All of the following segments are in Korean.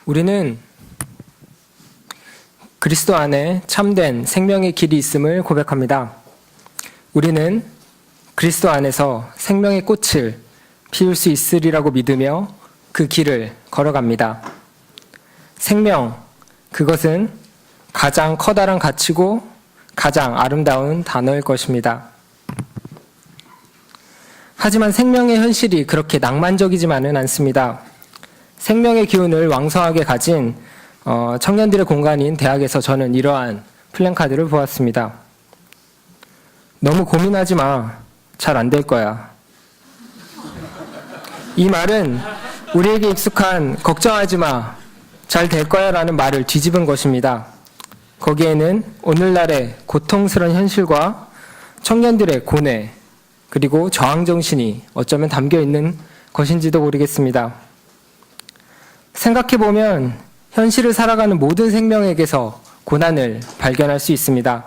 우리는 그리스도 안에 참된 생명의 길이 있음을 고백합니다. 우리는 그리스도 안에서 생명의 꽃을 피울 수 있으리라고 믿으며 그 길을 걸어갑니다. 생명, 그것은 가장 커다란 가치고 가장 아름다운 단어일 것입니다. 하지만 생명의 현실이 그렇게 낭만적이지만은 않습니다. 생명의 기운을 왕성하게 가진 청년들의 공간인 대학에서 저는 이러한 플랜카드를 보았습니다. 너무 고민하지 마. 잘 안 될 거야. 이 말은 우리에게 익숙한 걱정하지 마. 잘 될 거야 라는 말을 뒤집은 것입니다. 거기에는 오늘날의 고통스러운 현실과 청년들의 고뇌, 그리고 저항정신이 어쩌면 담겨 있는 것인지도 모르겠습니다. 생각해보면 현실을 살아가는 모든 생명에게서 고난을 발견할 수 있습니다.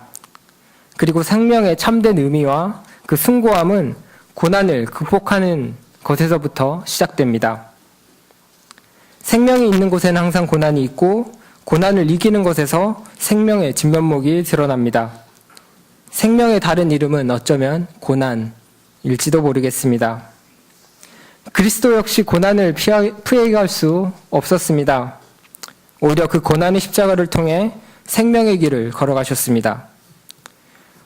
그리고 생명의 참된 의미와 그 숭고함은 고난을 극복하는 것에서부터 시작됩니다. 생명이 있는 곳에는 항상 고난이 있고 고난을 이기는 것에서 생명의 진면목이 드러납니다. 생명의 다른 이름은 어쩌면 고난일지도 모르겠습니다. 그리스도 역시 고난을 피해갈 수 없었습니다. 오히려 그 고난의 십자가를 통해 생명의 길을 걸어가셨습니다.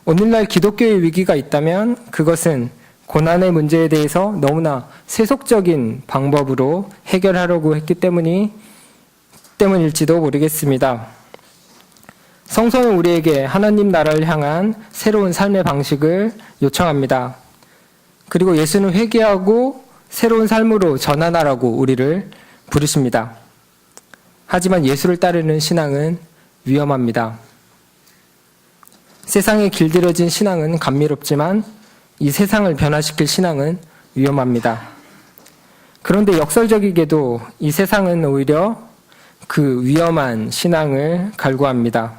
오늘날 기독교의 위기가 있다면 그것은 고난의 문제에 대해서 너무나 세속적인 방법으로 해결하려고 했기 때문일지도 모르겠습니다. 성서는 우리에게 하나님 나라를 향한 새로운 삶의 방식을 요청합니다. 그리고 예수는 회개하고 새로운 삶으로 전환하라고 우리를 부르십니다. 하지만 예수를 따르는 신앙은 위험합니다. 세상에 길들여진 신앙은 감미롭지만 이 세상을 변화시킬 신앙은 위험합니다. 그런데 역설적이게도 이 세상은 오히려 그 위험한 신앙을 갈구합니다.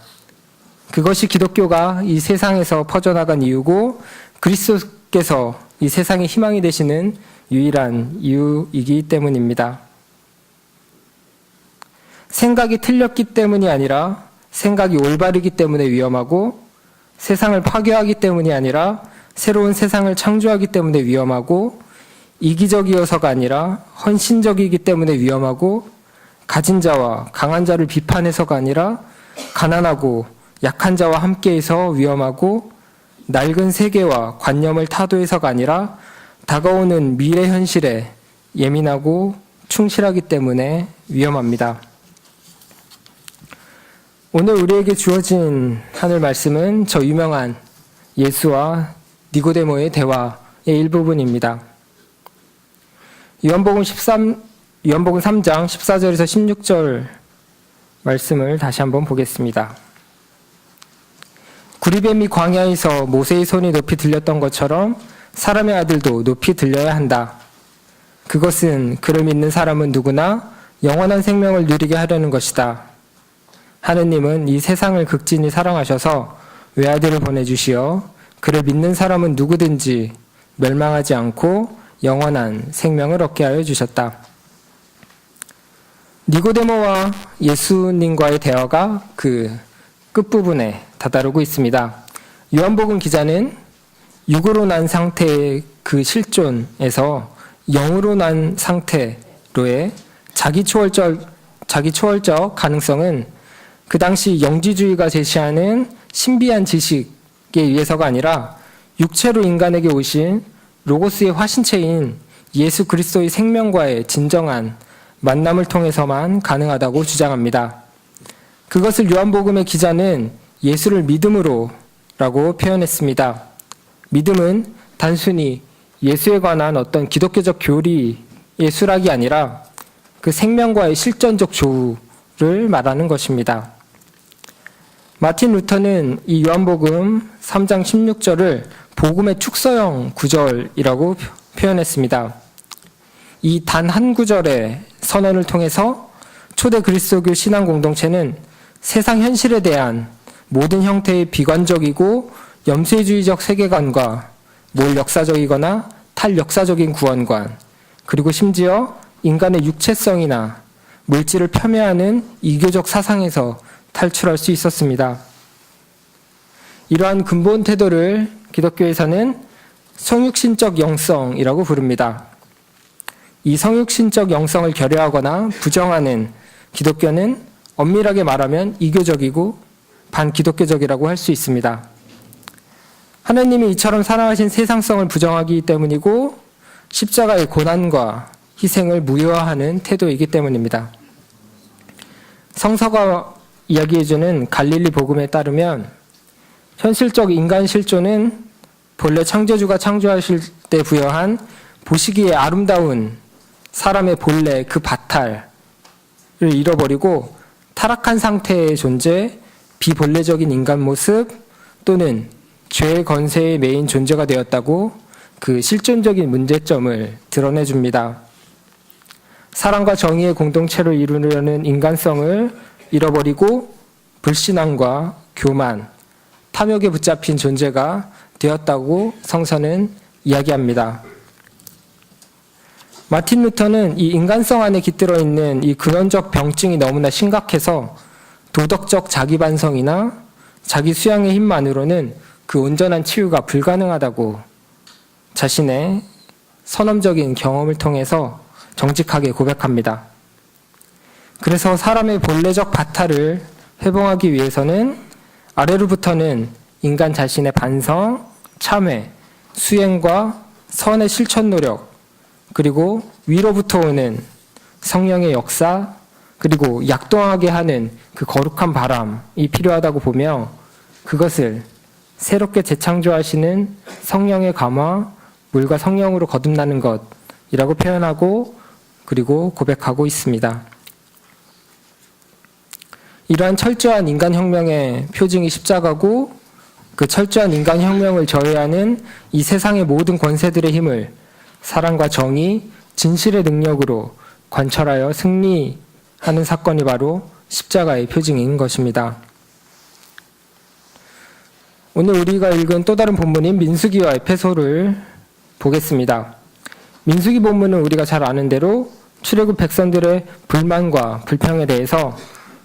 그것이 기독교가 이 세상에서 퍼져나간 이유고 그리스도께서 이 세상의 희망이 되시는 유일한 이유이기 때문입니다. 생각이 틀렸기 때문이 아니라 생각이 올바르기 때문에 위험하고 세상을 파괴하기 때문이 아니라 새로운 세상을 창조하기 때문에 위험하고 이기적이어서가 아니라 헌신적이기 때문에 위험하고 가진 자와 강한 자를 비판해서가 아니라 가난하고 약한 자와 함께해서 위험하고 낡은 세계와 관념을 타도해서가 아니라 다가오는 미래 현실에 예민하고 충실하기 때문에 위험합니다. 오늘 우리에게 주어진 하늘 말씀은 저 유명한 예수와 니고데모의 대화의 일부분입니다. 요한복음 3장 14절에서 16절 말씀을 다시 한번 보겠습니다. 구리뱀이 광야에서 모세의 손이 높이 들렸던 것처럼 사람의 아들도 높이 들려야 한다. 그것은 그를 믿는 사람은 누구나 영원한 생명을 누리게 하려는 것이다. 하느님은 이 세상을 극진히 사랑하셔서 외아들을 보내주시어 그를 믿는 사람은 누구든지 멸망하지 않고 영원한 생명을 얻게 하여 주셨다. 니고데모와 예수님과의 대화가 그 끝부분에 다다르고 있습니다. 요한복음 기자는 육으로 난 상태의 그 실존에서 영으로 난 상태로의 자기 초월적 가능성은 그 당시 영지주의가 제시하는 신비한 지식에 의해서가 아니라 육체로 인간에게 오신 로고스의 화신체인 예수 그리스도의 생명과의 진정한 만남을 통해서만 가능하다고 주장합니다. 그것을 요한복음의 기자는 예수를 믿음으로라고 표현했습니다. 믿음은 단순히 예수에 관한 어떤 기독교적 교리의 수락이 아니라 그 생명과의 실전적 조우를 말하는 것입니다. 마틴 루터는 이 요한복음 3장 16절을 복음의 축소형 구절이라고 표현했습니다. 이 단 한 구절의 선언을 통해서 초대 그리스도교 신앙 공동체는 세상 현실에 대한 모든 형태의 비관적이고 염세주의적 세계관과 몰 역사적이거나 탈역사적인 구원관, 그리고 심지어 인간의 육체성이나 물질을 폄훼하는 이교적 사상에서 탈출할 수 있었습니다. 이러한 근본 태도를 기독교에서는 성육신적 영성이라고 부릅니다. 이 성육신적 영성을 결여하거나 부정하는 기독교는 엄밀하게 말하면 이교적이고 반기독교적이라고 할 수 있습니다. 하나님이 이처럼 사랑하신 세상성을 부정하기 때문이고 십자가의 고난과 희생을 무효화하는 태도이기 때문입니다. 성서가 이야기해주는 갈릴리 복음에 따르면 현실적 인간 실존은 본래 창조주가 창조하실 때 부여한 보시기에 아름다운 사람의 본래 그 바탈을 잃어버리고 타락한 상태의 존재, 비본래적인 인간 모습 또는 죄의 건세의 메인 존재가 되었다고 그 실존적인 문제점을 드러내줍니다. 사랑과 정의의 공동체를 이루려는 인간성을 잃어버리고 불신앙과 교만, 탐욕에 붙잡힌 존재가 되었다고 성서는 이야기합니다. 마틴 루터는 이 인간성 안에 깃들어 있는 이 근원적 병증이 너무나 심각해서 도덕적 자기 반성이나 자기 수양의 힘만으로는 그 온전한 치유가 불가능하다고 자신의 선험적인 경험을 통해서 정직하게 고백합니다. 그래서 사람의 본래적 바탈을 회복하기 위해서는 아래로부터는 인간 자신의 반성, 참회, 수행과 선의 실천 노력, 그리고 위로부터 오는 성령의 역사, 그리고 약동하게 하는 그 거룩한 바람이 필요하다고 보며 그것을 새롭게 재창조하시는 성령의 감화, 물과 성령으로 거듭나는 것이라고 표현하고 그리고 고백하고 있습니다. 이러한 철저한 인간혁명의 표징이 십자가고 그 철저한 인간혁명을 저해하는 이 세상의 모든 권세들의 힘을 사랑과 정의, 진실의 능력으로 관철하여 승리하는 사건이 바로 십자가의 표징인 것입니다. 오늘 우리가 읽은 또 다른 본문인 민수기와 에페소를 보겠습니다. 민수기 본문은 우리가 잘 아는 대로 출애굽 백성들의 불만과 불평에 대해서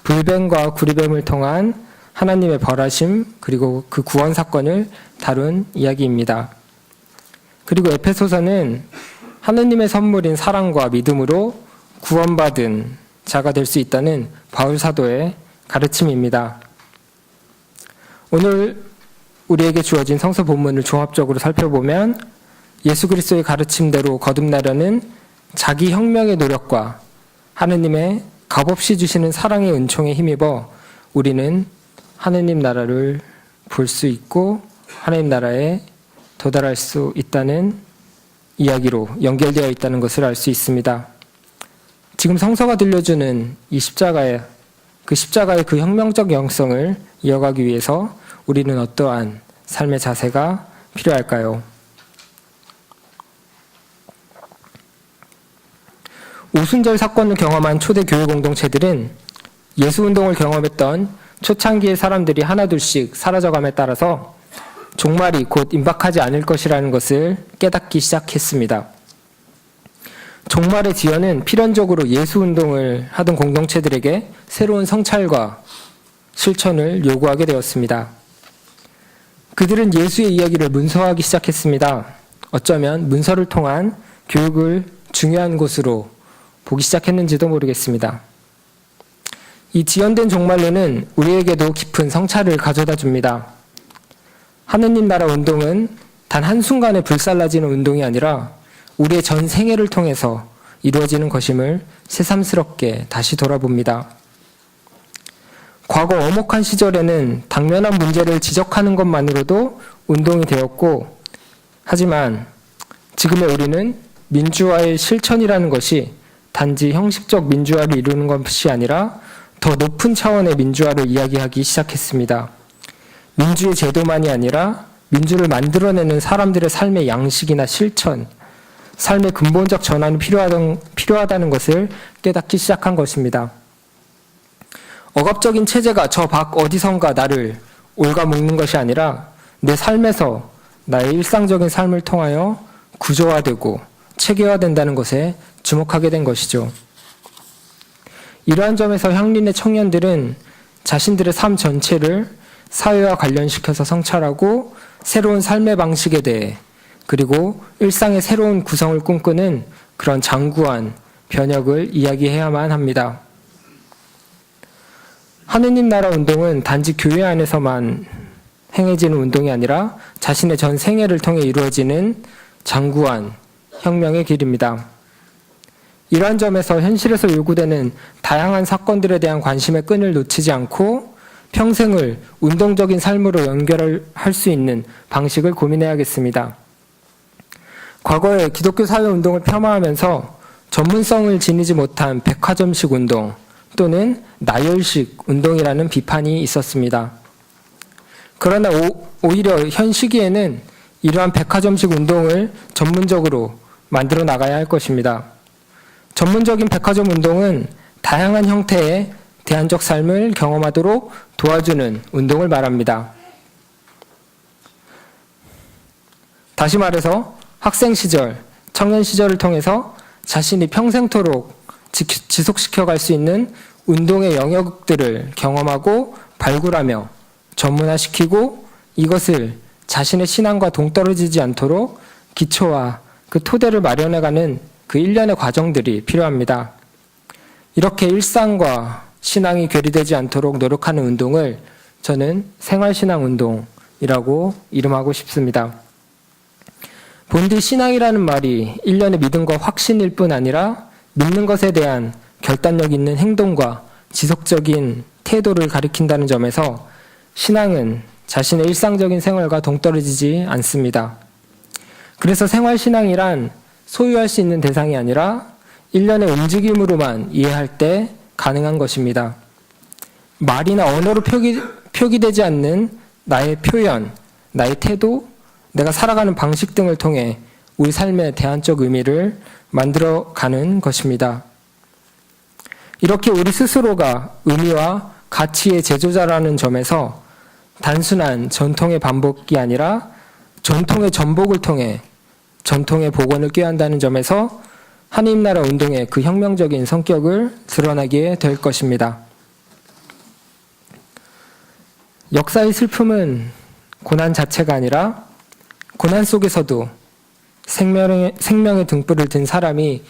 불뱀과 구리뱀을 통한 하나님의 벌하심 그리고 그 구원 사건을 다룬 이야기입니다. 그리고 에페소서는 하느님의 선물인 사랑과 믿음으로 구원받은 자가 될 수 있다는 바울 사도의 가르침입니다. 오늘 우리에게 주어진 성서 본문을 종합적으로 살펴보면 예수 그리스도의 가르침대로 거듭나려는 자기 혁명의 노력과 하느님의 값없이 주시는 사랑의 은총에 힘입어 우리는 하느님 나라를 볼 수 있고 하느님 나라에 도달할 수 있다는 이야기로 연결되어 있다는 것을 알 수 있습니다. 지금 성서가 들려주는 이 십자가의 그 혁명적 영성을 이어가기 위해서 우리는 어떠한 삶의 자세가 필요할까요? 오순절 사건을 경험한 초대 교회 공동체들은 예수운동을 경험했던 초창기의 사람들이 하나둘씩 사라져감에 따라서 종말이 곧 임박하지 않을 것이라는 것을 깨닫기 시작했습니다. 종말의 지연은 필연적으로 예수운동을 하던 공동체들에게 새로운 성찰과 실천을 요구하게 되었습니다. 그들은 예수의 이야기를 문서화하기 시작했습니다. 어쩌면 문서를 통한 교육을 중요한 곳으로 보기 시작했는지도 모르겠습니다. 이 지연된 종말론은 우리에게도 깊은 성찰을 가져다 줍니다. 하느님 나라 운동은 단 한순간에 불살라지는 운동이 아니라 우리의 전 생애를 통해서 이루어지는 것임을 새삼스럽게 다시 돌아봅니다. 과거 엄혹한 시절에는 당면한 문제를 지적하는 것만으로도 운동이 되었고, 하지만 지금의 우리는 민주화의 실천이라는 것이 단지 형식적 민주화를 이루는 것이 아니라 더 높은 차원의 민주화를 이야기하기 시작했습니다. 민주의 제도만이 아니라 민주를 만들어내는 사람들의 삶의 양식이나 실천, 삶의 근본적 전환이 필요하다는 것을 깨닫기 시작한 것입니다. 억압적인 체제가 저 밖 어디선가 나를 갉아먹는 것이 아니라 내 삶에서 나의 일상적인 삶을 통하여 구조화되고 체계화된다는 것에 주목하게 된 것이죠. 이러한 점에서 향린의 청년들은 자신들의 삶 전체를 사회와 관련시켜서 성찰하고 새로운 삶의 방식에 대해 그리고 일상의 새로운 구성을 꿈꾸는 그런 장구한 변혁을 이야기해야만 합니다. 하느님 나라 운동은 단지 교회 안에서만 행해지는 운동이 아니라 자신의 전 생애를 통해 이루어지는 장구한 혁명의 길입니다. 이러한 점에서 현실에서 요구되는 다양한 사건들에 대한 관심의 끈을 놓치지 않고 평생을 운동적인 삶으로 연결할 수 있는 방식을 고민해야겠습니다. 과거에 기독교 사회운동을 폐마하면서 전문성을 지니지 못한 백화점식 운동 또는 나열식 운동이라는 비판이 있었습니다. 그러나 오히려 현 시기에는 이러한 백화점식 운동을 전문적으로 만들어 나가야 할 것입니다. 전문적인 백화점 운동은 다양한 형태의 대안적 삶을 경험하도록 도와주는 운동을 말합니다. 다시 말해서 학생 시절, 청년 시절을 통해서 자신이 평생토록 지속시켜 갈 수 있는 운동의 영역들을 경험하고 발굴하며 전문화시키고 이것을 자신의 신앙과 동떨어지지 않도록 기초와 그 토대를 마련해가는 그 일련의 과정들이 필요합니다. 이렇게 일상과 신앙이 괴리되지 않도록 노력하는 운동을 저는 생활신앙운동이라고 이름하고 싶습니다. 본디 신앙이라는 말이 일련의 믿음과 확신일 뿐 아니라 믿는 것에 대한 결단력 있는 행동과 지속적인 태도를 가리킨다는 점에서 신앙은 자신의 일상적인 생활과 동떨어지지 않습니다. 그래서 생활신앙이란 소유할 수 있는 대상이 아니라 일련의 움직임으로만 이해할 때 가능한 것입니다. 말이나 언어로 표기되지 않는 나의 표현, 나의 태도, 내가 살아가는 방식 등을 통해 우리 삶의 대안적 의미를 만들어가는 것입니다. 이렇게 우리 스스로가 의미와 가치의 제조자라는 점에서 단순한 전통의 반복이 아니라 전통의 전복을 통해 전통의 복원을 꾀한다는 점에서 하느님 나라 운동의 그 혁명적인 성격을 드러나게 될 것입니다. 역사의 슬픔은 고난 자체가 아니라 고난 속에서도 생명의 등불을 든 사람이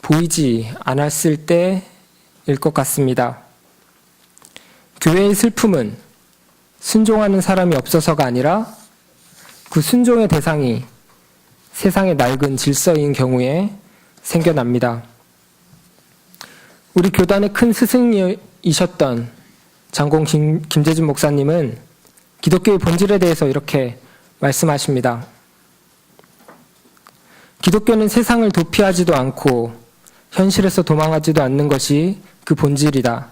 보이지 않았을 때일 것 같습니다. 교회의 슬픔은 순종하는 사람이 없어서가 아니라 그 순종의 대상이 세상의 낡은 질서인 경우에 생겨납니다. 우리 교단의 큰 스승이셨던 장공 김재준 목사님은 기독교의 본질에 대해서 이렇게 말씀하십니다. 기독교는 세상을 도피하지도 않고 현실에서 도망하지도 않는 것이 그 본질이다.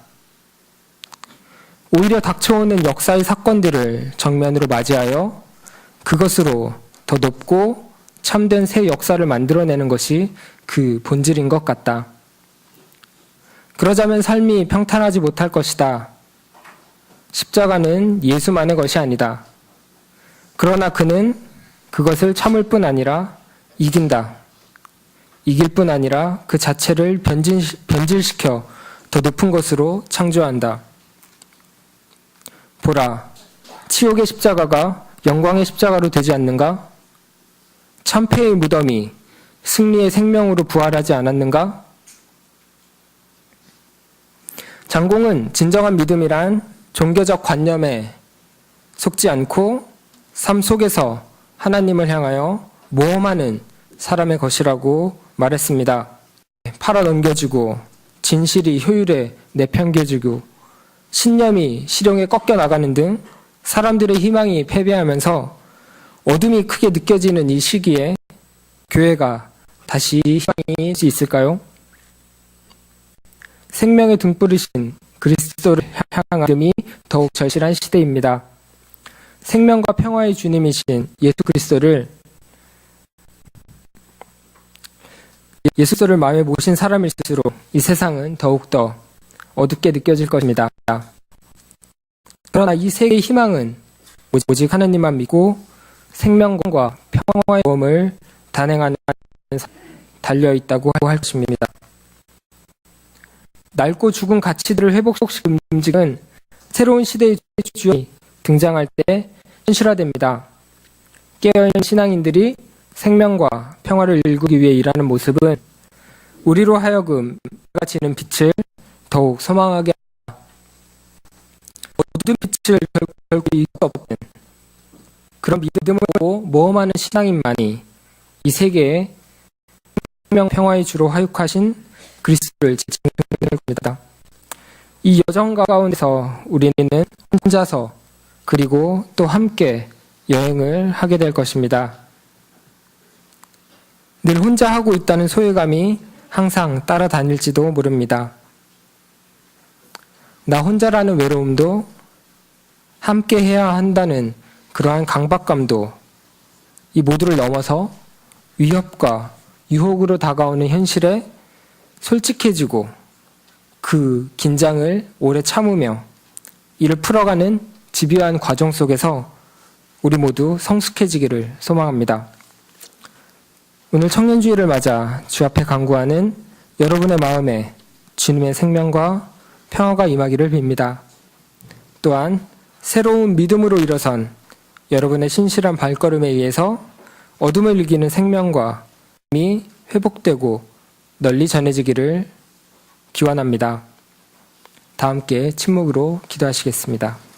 오히려 닥쳐오는 역사의 사건들을 정면으로 맞이하여 그것으로 더 높고 참된 새 역사를 만들어내는 것이 그 본질인 것 같다. 그러자면 삶이 평탄하지 못할 것이다. 십자가는 예수만의 것이 아니다. 그러나 그는 그것을 참을 뿐 아니라 이긴다. 이길 뿐 아니라 그 자체를 변질시켜 더 높은 것으로 창조한다. 보라, 치욕의 십자가가 영광의 십자가로 되지 않는가? 참패의 무덤이 승리의 생명으로 부활하지 않았는가? 장공은 진정한 믿음이란 종교적 관념에 속지 않고 삶 속에서 하나님을 향하여 모험하는 사람의 것이라고 말했습니다. 팔아 넘겨지고 진실이 효율에 내팽겨지고 신념이 실용에 꺾여 나가는 등 사람들의 희망이 패배하면서 어둠이 크게 느껴지는 이 시기에 교회가 다시 희망이 수 있을까요? 생명의 등불이신 그리스도를 향한 믿음이 더욱 절실한 시대입니다. 생명과 평화의 주님이신 예수 그리스도를 마음에 모신 사람일수록 이 세상은 더욱더 어둡게 느껴질 것입니다. 그러나 이 세계의 희망은 오직 하나님만 믿고 생명과 평화의 모험을 단행하는 달려있다고 할 것입니다. 낡고 죽은 가치들을 회복시키는 움직임은 새로운 시대의 주역이 등장할 때 현실화됩니다. 깨어있는 신앙인들이 생명과 평화를 일구기 위해 일하는 모습은 우리로 하여금 해가 지는 빛을 더욱 소망하게 합니다. 모든 빛을 결국 이길 수 없는 그런 믿음을 갖고 모험하는 신앙인만이 이 세계에 생명 평화의 주로 하육하신 그리스도를 증명할 겁니다. 이 여정 가운데서 우리는 혼자서 그리고 또 함께 여행을 하게 될 것입니다. 늘 혼자 하고 있다는 소외감이 항상 따라다닐지도 모릅니다. 나 혼자라는 외로움도 함께 해야 한다는 그러한 강박감도 이 모두를 넘어서 위협과 유혹으로 다가오는 현실에 솔직해지고 그 긴장을 오래 참으며 이를 풀어가는 집요한 과정 속에서 우리 모두 성숙해지기를 소망합니다. 오늘 청년주의를 맞아 주 앞에 간구하는 여러분의 마음에 주님의 생명과 평화가 임하기를 빕니다. 또한 새로운 믿음으로 일어선 여러분의 신실한 발걸음에 의해서 어둠을 이기는 생명과 힘이 회복되고 널리 전해지기를 기원합니다. 다 함께 침묵으로 기도하시겠습니다.